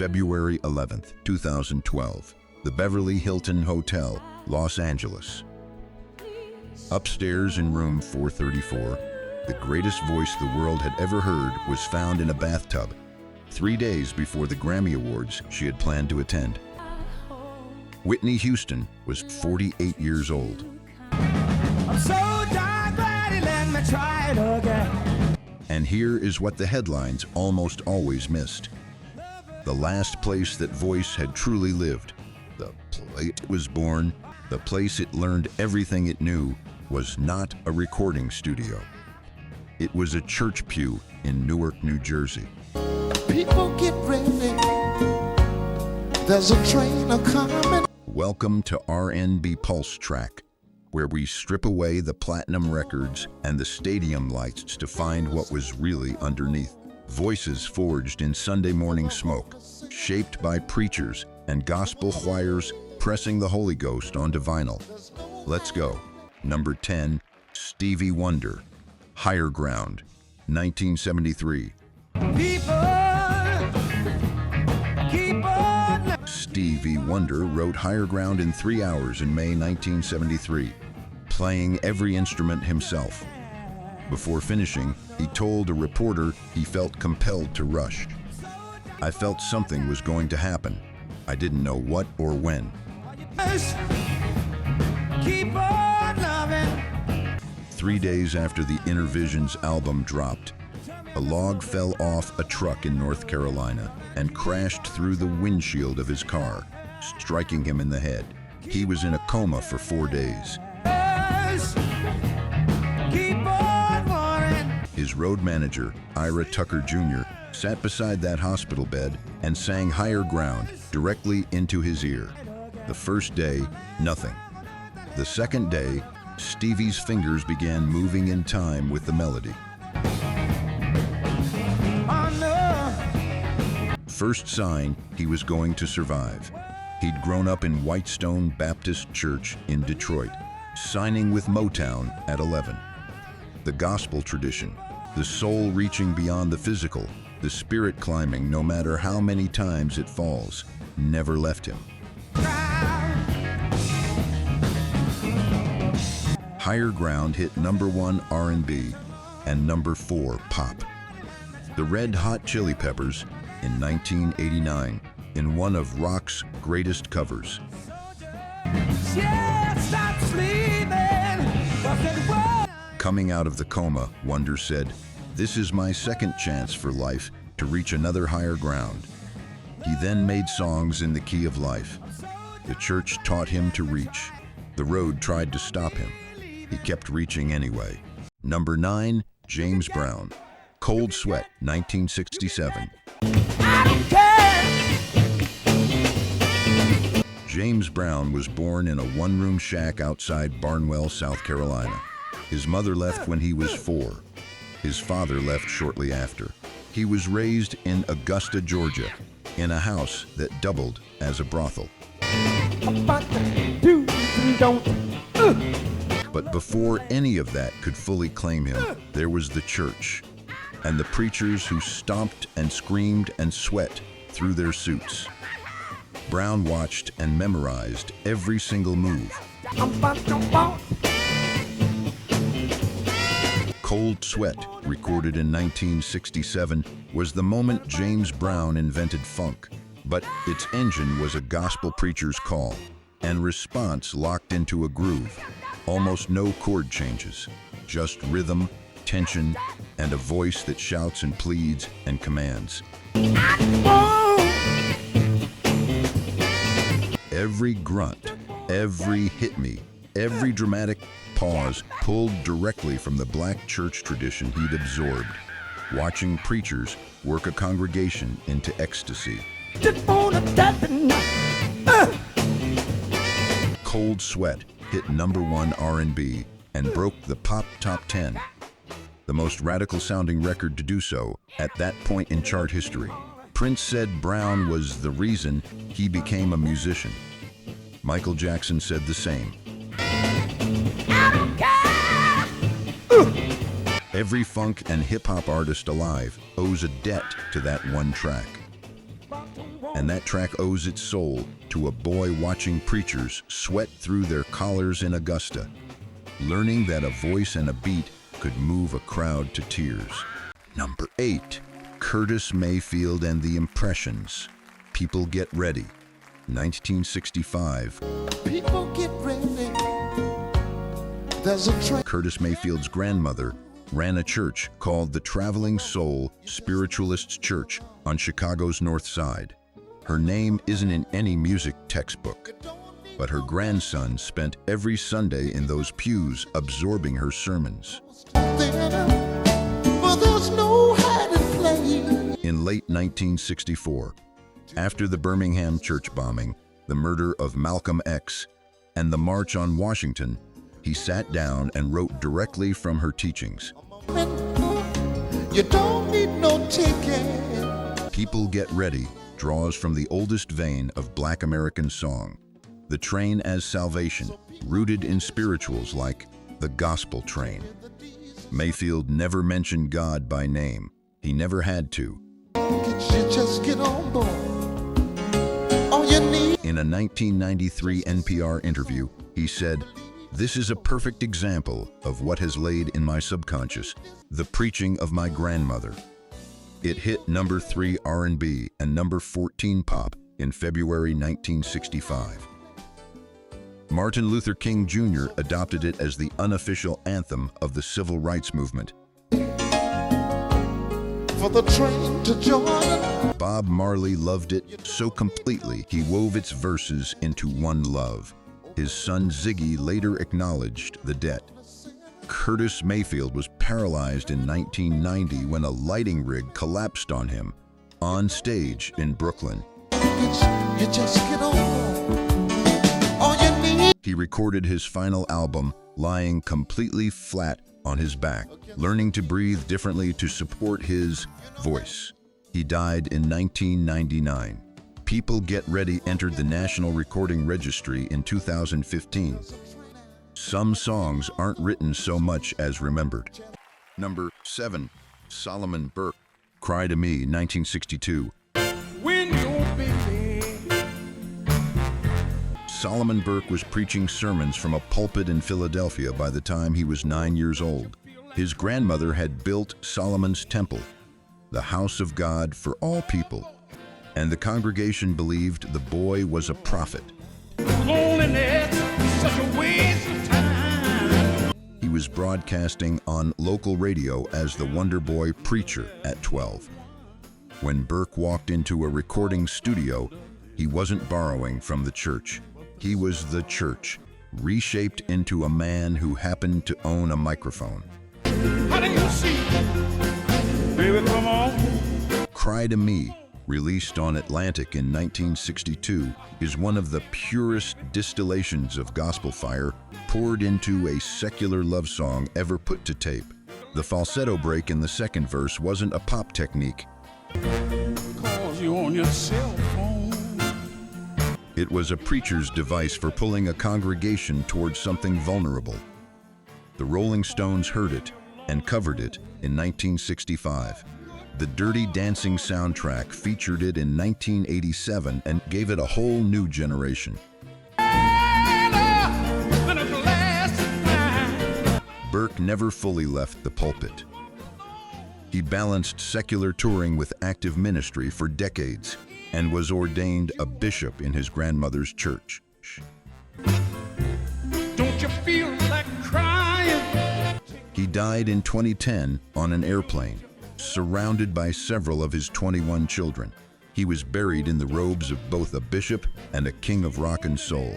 February 11th, 2012, the Beverly Hilton Hotel, Los Angeles. Upstairs in room 434, the greatest voice the world had ever heard was found in a bathtub, 3 days before the Grammy Awards she had planned to attend. Whitney Houston was 48 years old. I'm so darn glad he let me try it again. And here is what the headlines almost always missed. The last place that voice had truly lived, the place it was born, the place it learned everything it knew, was not a recording studio. It was a church pew in Newark, New Jersey. People get ready. There's a train a-coming. Welcome to R&B Pulse Track, where we strip away the platinum records and the stadium lights to find what was really underneath. Voices forged in Sunday morning smoke, shaped by preachers and gospel choirs pressing the Holy Ghost onto vinyl. Let's go. Number 10, Stevie Wonder, Higher Ground, 1973. Stevie Wonder wrote Higher Ground in 3 hours in May 1973, playing every instrument himself. Before finishing, he told a reporter he felt compelled to rush. "I felt something was going to happen. I didn't know what or when." Keep on loving. 3 days after the Inner Visions album dropped, a log fell off a truck in North Carolina and crashed through the windshield of his car, striking him in the head. He was in a coma for 4 days. Keep on running. His road manager, Ira Tucker Jr., sat beside that hospital bed and sang Higher Ground directly into his ear. The first day, nothing. The second day, Stevie's fingers began moving in time with the melody. First sign he was going to survive. He'd grown up in Whitestone Baptist Church in Detroit, signing with Motown at 11. The gospel tradition, the soul reaching beyond the physical, the spirit climbing no matter how many times it falls, never left him. Higher Ground hit #1 R&B and #4 pop. The Red Hot Chili Peppers in 1989 in one of rock's greatest covers. Yeah, stop sleeping. Coming out of the coma, Wonder said, "This is my second chance for life to reach another higher ground." He then made songs in the key of life. The church taught him to reach. The road tried to stop him. He kept reaching anyway. Number 9, James Brown, Cold Sweat, 1967. I don't care. James Brown was born in a one-room shack outside Barnwell, South Carolina. His mother left when he was 4. His father left shortly after. He was raised in Augusta, Georgia, in a house that doubled as a brothel. But before any of that could fully claim him, there was the church and the preachers who stomped and screamed and sweat through their suits. Brown watched and memorized every single move. Cold Sweat, recorded in 1967, was the moment James Brown invented funk, but its engine was a gospel preacher's call, and response locked into a groove. Almost no chord changes, just rhythm, tension, and a voice that shouts and pleads and commands. Every grunt, every hit me, every dramatic pause pulled directly from the black church tradition he'd absorbed, watching preachers work a congregation into ecstasy. Cold Sweat hit #1 R&B and broke the pop top 10, the most radical sounding record to do so at that point in chart history. Prince said Brown was the reason he became a musician. Michael Jackson said the same. Every funk and hip-hop artist alive owes a debt to that one track. And that track owes its soul to a boy watching preachers sweat through their collars in Augusta, learning that a voice and a beat could move a crowd to tears. Number 8, Curtis Mayfield and the Impressions, People Get Ready, 1965. People get ready. There's a train. Curtis Mayfield's grandmother ran a church called the Traveling Soul Spiritualists Church on Chicago's North Side. Her name isn't in any music textbook, but her grandson spent every Sunday in those pews absorbing her sermons. Well, there's no hiding place. In late 1964, after the Birmingham church bombing, the murder of Malcolm X, and the March on Washington, he sat down and wrote directly from her teachings. You don't need no ticket. People Get Ready draws from the oldest vein of Black American song, the train as salvation, rooted in spirituals like the gospel train. Mayfield never mentioned God by name. He never had to. You just get on board. All you need. In a 1993 NPR interview, he said, "This is a perfect example of what has laid in my subconscious, the preaching of my grandmother." It hit number 3 R&B and number 14 pop in February 1965. Martin Luther King Jr. adopted it as the unofficial anthem of the civil rights movement. For the train to Jordan. Bob Marley loved it so completely he wove its verses into one love. His son Ziggy later acknowledged the debt. Curtis Mayfield was paralyzed in 1990 when a lighting rig collapsed on him on stage in Brooklyn. You just get on board. All you need. He recorded his final album lying completely flat on his back, learning to breathe differently to support his voice. He died in 1999. People Get Ready entered the National Recording Registry in 2015. Some songs aren't written so much as remembered. Number 7, Solomon Burke, Cry to Me, 1962. When your baby Solomon Burke was preaching sermons from a pulpit in Philadelphia by the time he was 9 years old. His grandmother had built Solomon's temple, the house of God for all people, and the congregation believed the boy was a prophet. loneliness is such a waste of time. He was broadcasting on local radio as the Wonder Boy Preacher at 12. When Burke walked into a recording studio, he wasn't borrowing from the church. He was the church, reshaped into a man who happened to own a microphone. How do you see? Baby, come on. Cry to Me, released on Atlantic in 1962, is one of the purest distillations of gospel fire poured into a secular love song ever put to tape. The falsetto break in the second verse wasn't a pop technique. Cause you on your cell phone. It was a preacher's device for pulling a congregation towards something vulnerable. The Rolling Stones heard it and covered it in 1965. The Dirty Dancing soundtrack featured it in 1987 and gave it a whole new generation. Burke never fully left the pulpit. He balanced secular touring with active ministry for decades and was ordained a bishop in his grandmother's church. Don't you feel like crying? He died in 2010 on an airplane, surrounded by several of his 21 children. He was buried in the robes of both a bishop and a king of rock and soul.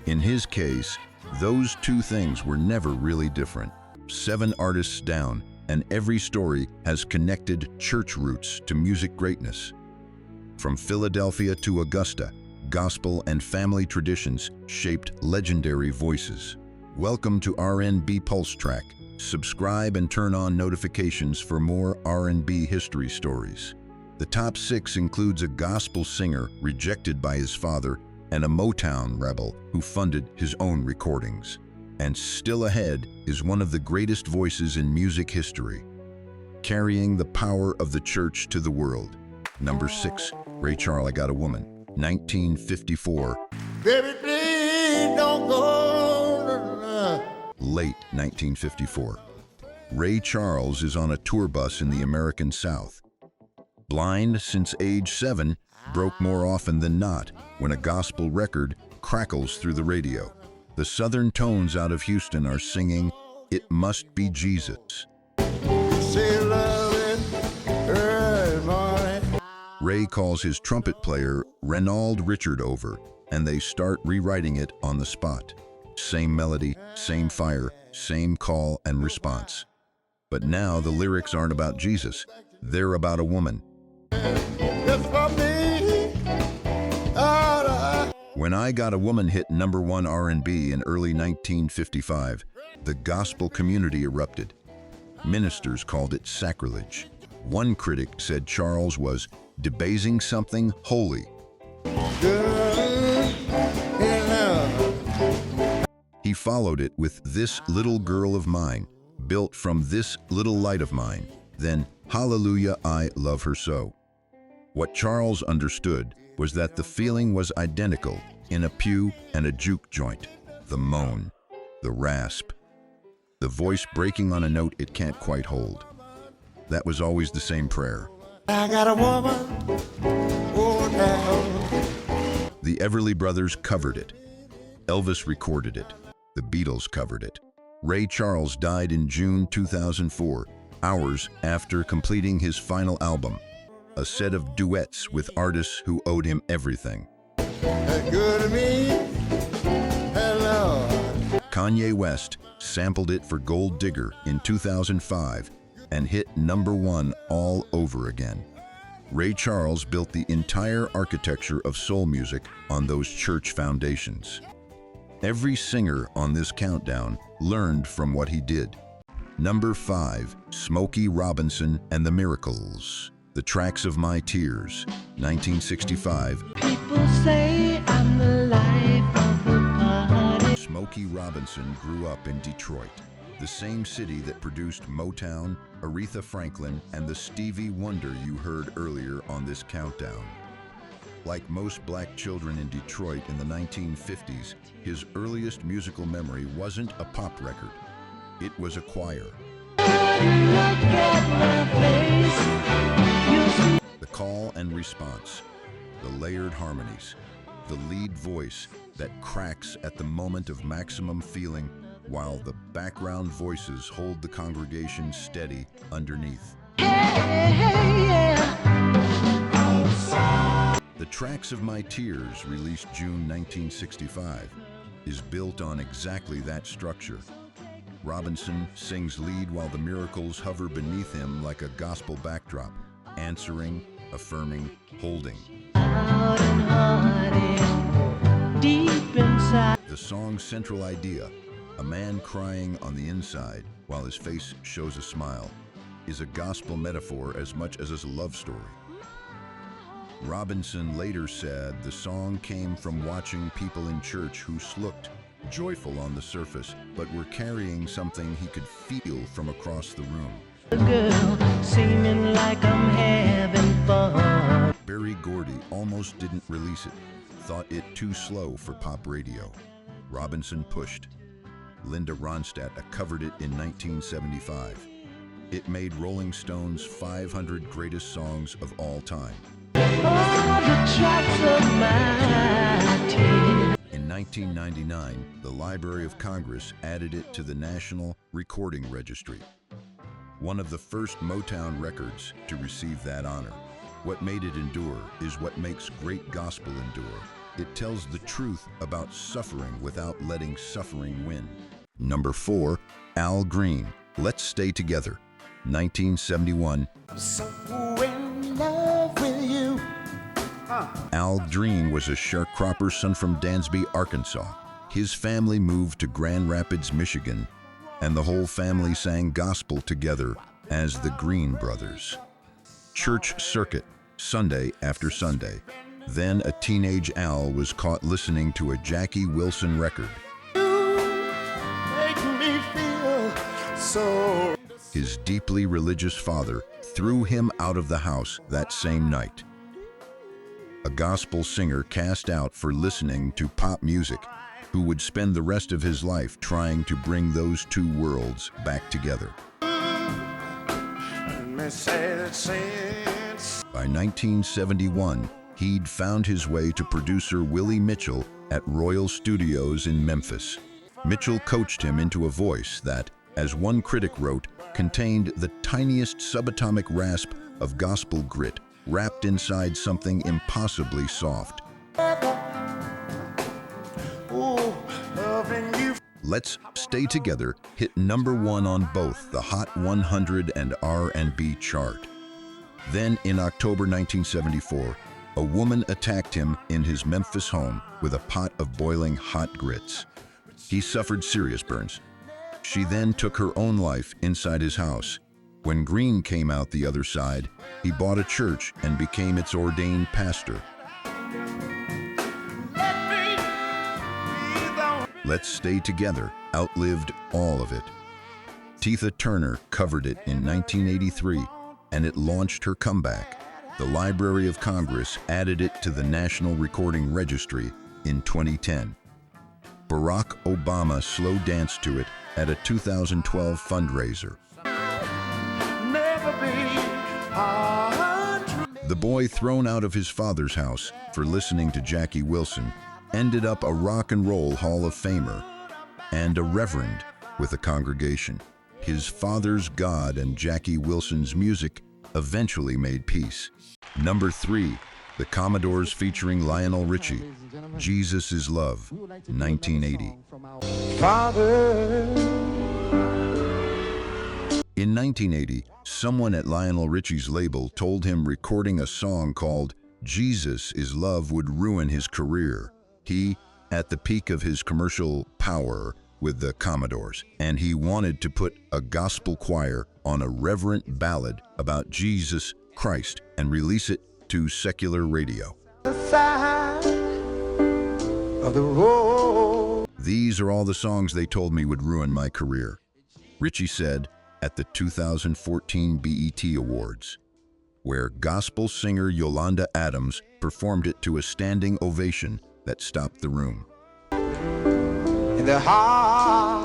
In his case, those two things were never really different. 7 artists down, and every story has connected church roots to music greatness. From Philadelphia to Augusta, gospel and family traditions shaped legendary voices. Welcome to R&B Pulse Track. Subscribe and turn on notifications for more R&B history stories. The top 6 includes a gospel singer rejected by his father and a Motown rebel who funded his own recordings. And still ahead is one of the greatest voices in music history, carrying the power of the church to the world. Number 6, Ray Charles, I Got a Woman, 1954. Baby, please don't go. Late 1954. Ray Charles is on a tour bus in the American South. Blind since age 7, broke more often than not when a gospel record crackles through the radio. The southern tones out of Houston are singing, "It Must Be Jesus." Say love it early morning. Ray calls his trumpet player Reynald Richard over, and they start rewriting it on the spot. Same melody, same fire, same call and response. But now the lyrics aren't about Jesus, they're about a woman. Just for me. Oh, When I Got a Woman hit #1 R&B in early 1955, the gospel community erupted. Ministers called it sacrilege. One critic said Charles was debasing something holy. good in love. He followed it with "This Little Girl of Mine," built from "This Little Light of Mine," then "Hallelujah, I Love Her So." What Charles understood was that the feeling was identical in a pew and a juke joint. The moan, the rasp, the voice breaking on a note it can't quite hold. That was always the same prayer. I got a woman. Oh, now. The Everly Brothers covered it. Elvis recorded it. The Beatles covered it. Ray Charles died in June 2004, hours after completing his final album, a set of duets with artists who owed him everything. Good to me. Hello. Kanye West sampled it for Gold Digger in 2005 and hit #1 all over again. Ray Charles built the entire architecture of soul music on those church foundations. Every singer on this countdown learned from what he did. Number 5, Smokey Robinson and the Miracles. The Tracks of My Tears, 1965. People say I'm the life of the party. Smokey Robinson grew up in Detroit, the same city that produced Motown, Aretha Franklin, and the Stevie Wonder you heard earlier on this countdown. Like most black children in Detroit in the 1950s, his earliest musical memory wasn't a pop record. It was a choir. Look at my face. You see The call and response, the layered harmonies, the lead voice that cracks at the moment of maximum feeling while the background voices hold the congregation steady underneath. The Tracks of My Tears, released June 1965, is built on exactly that structure. Robinson sings lead while the Miracles hover beneath him like a gospel backdrop, answering, affirming, holding. out and hearted, deep inside. The song's central idea, a man crying on the inside while his face shows a smile, is a gospel metaphor as much as a love story. Robinson later said the song came from watching people in church who looked joyful on the surface, but were carrying something he could feel from across the room. A girl seeming like I'm having fun. Berry Gordy almost didn't release it, thought it too slow for pop radio. Robinson pushed. Linda Ronstadt covered it in 1975. It made Rolling Stone's 500 greatest songs of all time. All the tracks of my tears. In 1999, the Library of Congress added it to the National Recording Registry, one of the first Motown records to receive that honor. What made it endure is what makes great gospel endure. It tells the truth about suffering without letting suffering win. Number 4, Al Green, Let's Stay Together, 1971. So in love with you. Al Green was a sharecropper son from Dansby, Arkansas. His family moved to Grand Rapids, Michigan, and the whole family sang gospel together as the Green Brothers. Church circuit, Sunday after Sunday. Then a teenage Al was caught listening to a Jackie Wilson record. Make me feel so. His deeply religious father threw him out of the house that same night. a gospel singer cast out for listening to pop music, who would spend the rest of his life trying to bring those two worlds back together. By 1971, he'd found his way to producer Willie Mitchell at Royal Studios in Memphis. Mitchell coached him into a voice that, as one critic wrote, contained the tiniest subatomic rasp of gospel grit wrapped inside something impossibly soft. Let's Stay Together hit #1 on both the Hot 100 and R&B chart. Then, in October 1974, a woman attacked him in his Memphis home with a pot of boiling hot grits. He suffered serious burns. She then took her own life inside his house. When Green came out the other side, he bought a church and became its ordained pastor. Let's Stay Together outlived all of it. Tina Turner covered it in 1983, and it launched her comeback. The Library of Congress added it to the National Recording Registry in 2010. Barack Obama slow danced to it at a 2012 fundraiser. The boy thrown out of his father's house for listening to Jackie Wilson ended up a Rock and Roll Hall of Famer and a reverend with a congregation. His father's God and Jackie Wilson's music eventually made peace. #3, the Commodores featuring Lionel Richie, Jesus is Love, 1980. In 1980, someone at Lionel Richie's label told him recording a song called Jesus is Love would ruin his career. He, at the peak of his commercial power with the Commodores, and he wanted to put a gospel choir on a reverent ballad about Jesus Christ and release it to secular radio. These are all the songs they told me would ruin my career, Richie said at the 2014 BET Awards, where gospel singer Yolanda Adams performed it to a standing ovation that stopped the room. In the hearts.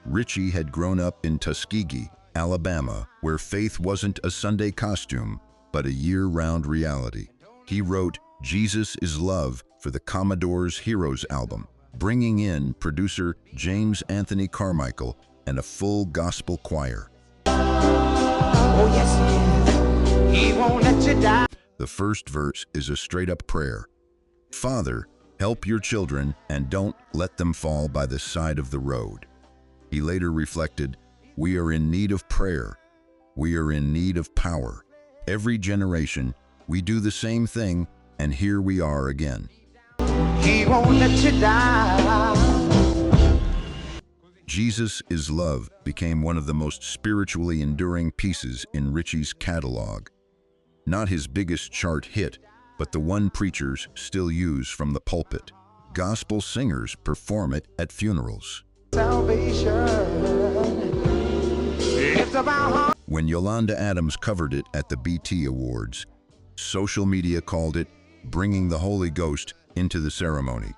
Richie had grown up in Tuskegee, Alabama, where faith wasn't a Sunday costume, but a year-round reality. He wrote Jesus is Love for the Commodore's Heroes album, bringing in producer James Anthony Carmichael and a full gospel choir. Oh, yes, he won't let you die. The first verse is a straight-up prayer. Father, help your children and don't let them fall by the side of the road. He later reflected, we are in need of prayer. We are in need of power. Every generation, we do the same thing, and here we are again. He won't let you die. Jesus is Love became one of the most spiritually enduring pieces in Richie's catalog. Not his biggest chart hit, but the one preachers still use from the pulpit. Gospel singers perform it at funerals. When Yolanda Adams covered it at the BET Awards, social media called it bringing the Holy Ghost into the ceremony.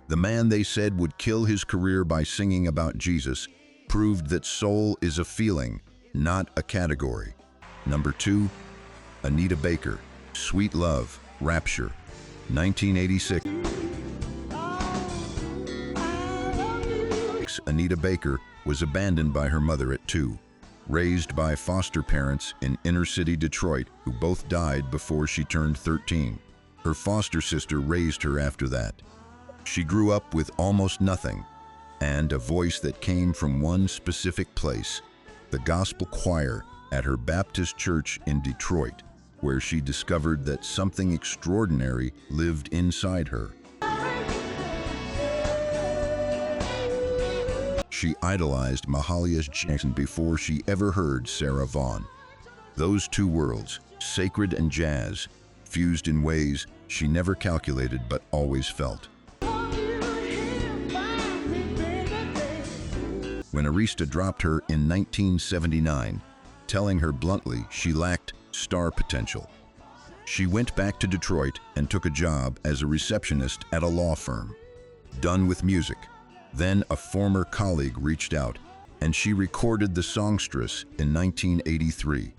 The man they said would kill his career by singing about Jesus proved that soul is a feeling, not a category. #2, Anita Baker, Sweet Love, Rapture, 1986. Anita Baker was abandoned by her mother at 2, raised by foster parents in inner-city Detroit who both died before she turned 13. Her foster sister raised her after that. She grew up with almost nothing, and a voice that came from one specific place, the gospel choir at her Baptist church in Detroit, where she discovered that something extraordinary lived inside her. She idolized Mahalia Jackson before she ever heard Sarah Vaughan. Those two worlds, sacred and jazz, fused in ways she never calculated but always felt. When Arista dropped her in 1979, telling her bluntly she lacked star potential, She went back to Detroit and took a job as a receptionist at a law firm. Done with music. Then a former colleague reached out, and she recorded the songstress in 1983.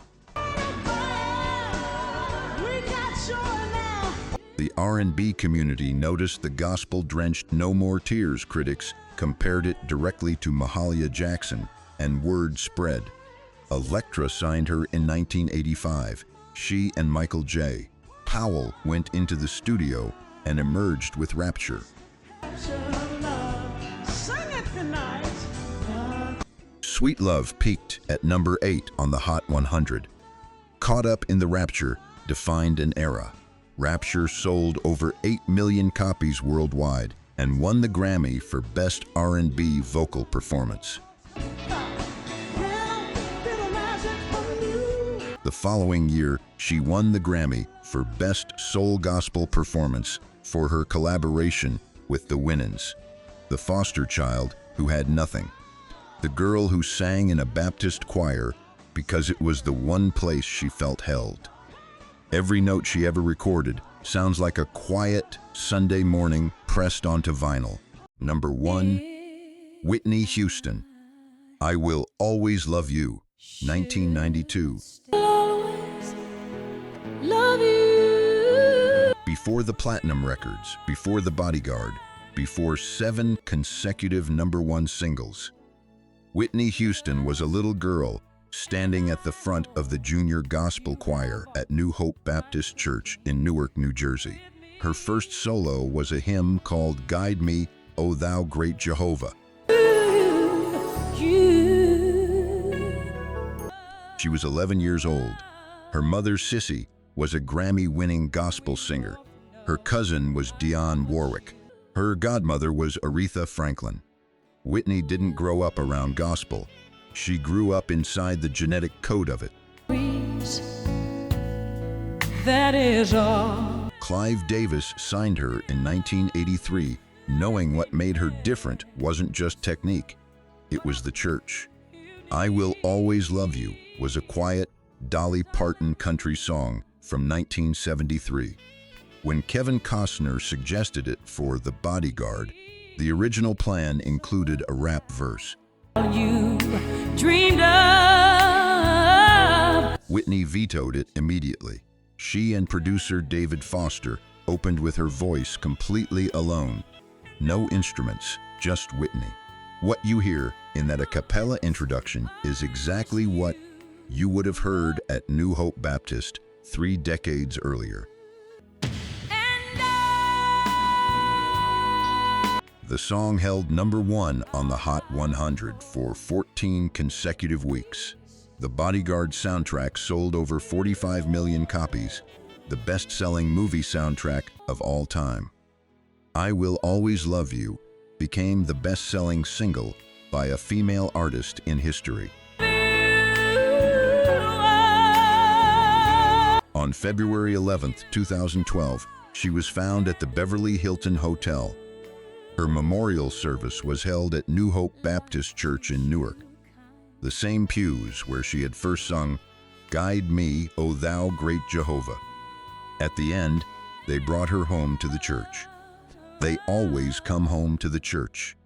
The R&B community noticed the gospel-drenched No More Tears critics compared it directly to Mahalia Jackson, and word spread. Elektra signed her in 1985. She and Michael J. Powell went into the studio and emerged with Rapture. Sweet Love peaked at number 8 on the Hot 100. Caught Up in the Rapture defined an era. Rapture sold over 8 million copies worldwide and won the Grammy for Best R&B Vocal Performance. The following year, she won the Grammy for Best Soul Gospel Performance for her collaboration with the Winans, the foster child who had nothing, the girl who sang in a Baptist choir because it was the one place she felt held. Every note she ever recorded sounds like a quiet Sunday morning pressed onto vinyl. Number 1, Whitney Houston, I Will Always Love You, 1992. Before the platinum records, before The Bodyguard, before 7 consecutive #1 singles, Whitney Houston was a little girl standing at the front of the junior gospel choir at New Hope Baptist Church in Newark, New Jersey. Her first solo was a hymn called Guide Me, O Thou Great Jehovah. She was 11 years old. Her mother, Sissy, was a Grammy-winning gospel singer. Her cousin was Dionne Warwick. Her godmother was Aretha Franklin. Whitney didn't grow up around gospel. She grew up inside the genetic code of it. That is all. Clive Davis signed her in 1983, knowing what made her different wasn't just technique, it was the church. I Will Always Love You was a quiet, Dolly Parton country song from 1973. When Kevin Costner suggested it for The Bodyguard, the original plan included a rap verse. You dreamed of. Whitney vetoed it immediately. She and producer David Foster opened with her voice completely alone. No instruments, just Whitney. What you hear in that a cappella introduction is exactly what you would have heard at New Hope Baptist 3 decades earlier. The song held #1 on the Hot 100 for 14 consecutive weeks. The Bodyguard soundtrack sold over 45 million copies, the best-selling movie soundtrack of all time. I Will Always Love You became the best-selling single by a female artist in history. On February 11, 2012, she was found at the Beverly Hilton Hotel. Her memorial service was held at New Hope Baptist Church in Newark, the same pews where she had first sung, Guide Me, O Thou Great Jehovah. At the end, they brought her home to the church. They always come home to the church.